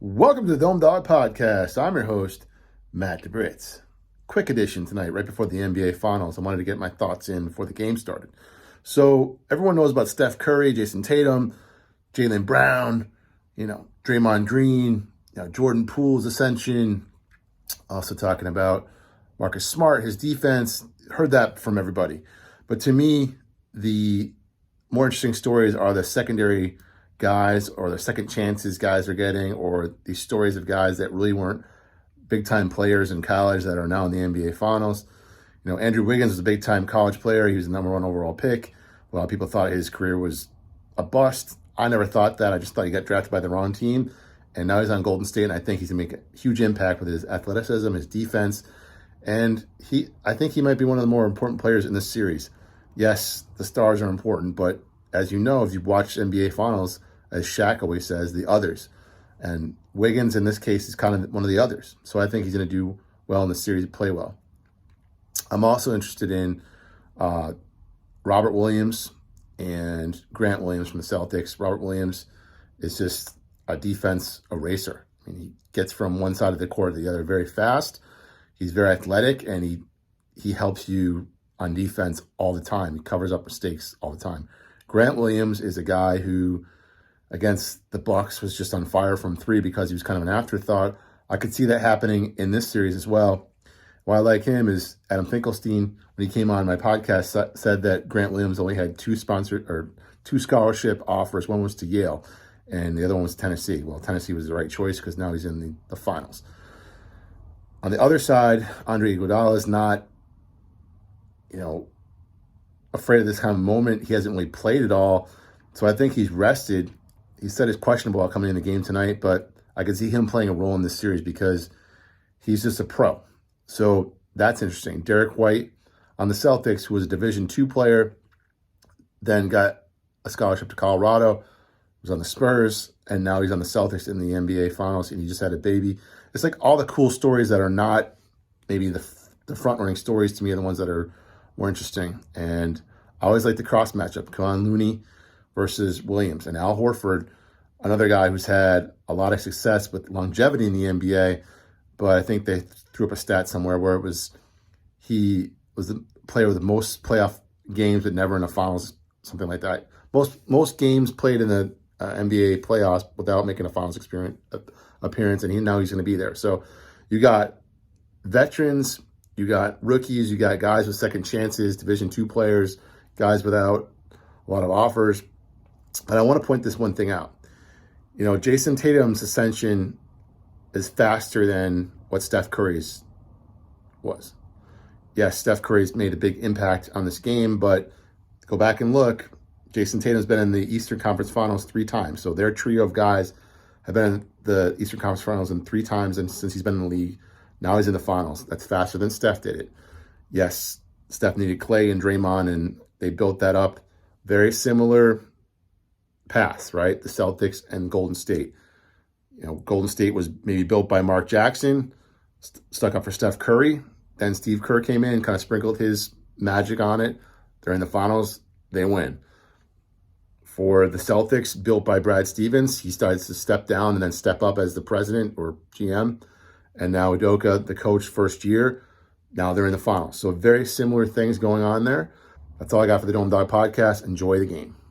Welcome to the Dome Dog Podcast. I'm your host, Matt DeBritz. Quick edition tonight, right before the NBA Finals. I wanted to get my thoughts in before the game started. So everyone knows about Steph Curry, Jason Tatum, Jaylen Brown, Draymond Green, Jordan Poole's ascension. Also talking about Marcus Smart, his defense. Heard that from everybody. But to me, the more interesting stories are the secondary guys or the second chances guys are getting, or these stories of guys that really weren't big time players in college that are now in the NBA Finals. Andrew Wiggins was a big time college player. He was the number one overall pick. A lot of people thought his career was a bust. I never thought that. I just thought he got drafted by the wrong team. And now he's on Golden State, and I think he's going to make a huge impact with his athleticism, his defense. And I think he might be one of the more important players in this series. Yes, the stars are important, but as you know, if you've watched NBA Finals, as Shaq always says, the others. And Wiggins, in this case, is kind of one of the others. So I think he's going to do well in the series, play well. I'm also interested in Robert Williams and Grant Williams from the Celtics. Robert Williams is just a defense eraser. I mean, he gets from one side of the court to the other very fast. He's very athletic, and he helps you on defense all the time. He covers up mistakes all the time. Grant Williams is a guy who, against the Bucks, was just on fire from three because he was kind of an afterthought. I could see that happening in this series as well. Why I like him is Adam Finkelstein, when he came on my podcast, said that Grant Williams only had two scholarship offers. One was to Yale, and the other one was Tennessee. Well, Tennessee was the right choice because now he's in the finals. On the other side, Andre Iguodala is not, afraid of this kind of moment. He hasn't really played at all, so I think he's rested. He said he's questionable about coming in the game tonight, but I could see him playing a role in this series because he's just a pro. So that's interesting. Derek White on the Celtics, who was a Division II player, then got a scholarship to Colorado, was on the Spurs, and now he's on the Celtics in the NBA Finals, and he just had a baby. It's like all the cool stories that are not maybe the front-running stories to me are the ones that are more interesting. And I always like the cross matchup, Kevon Looney versus Williams. And Al Horford, another guy who's had a lot of success with longevity in the NBA, but I think they threw up a stat somewhere where he was the player with the most playoff games but never in the finals, something like that. Most games played in the NBA playoffs without making a finals appearance, and now he's going to be there. So you got veterans, you got rookies, you got guys with second chances, Division II players, guys without a lot of offers. But I want to point this one thing out. Jason Tatum's ascension is faster than what Steph Curry's was. Yes, Steph Curry's made a big impact on this game, but go back and look, Jason Tatum's been in the Eastern Conference Finals 3 times. So their trio of guys have been in the Eastern Conference Finals 3 times and since he's been in the league. Now he's in the finals. That's faster than Steph did it. Yes, Steph needed Klay and Draymond, and they built that up. Very similar paths, right? The Celtics and Golden State. Golden State was maybe built by Mark Jackson, stuck up for Steph Curry. Then Steve Kerr came in, kind of sprinkled his magic on it. They're in the finals. They win. For the Celtics, built by Brad Stevens, he starts to step down and then step up as the president or GM. And now Udoka, the coach, first year. Now they're in the finals. So very similar things going on there. That's all I got for the Dome Dog Podcast. Enjoy the game.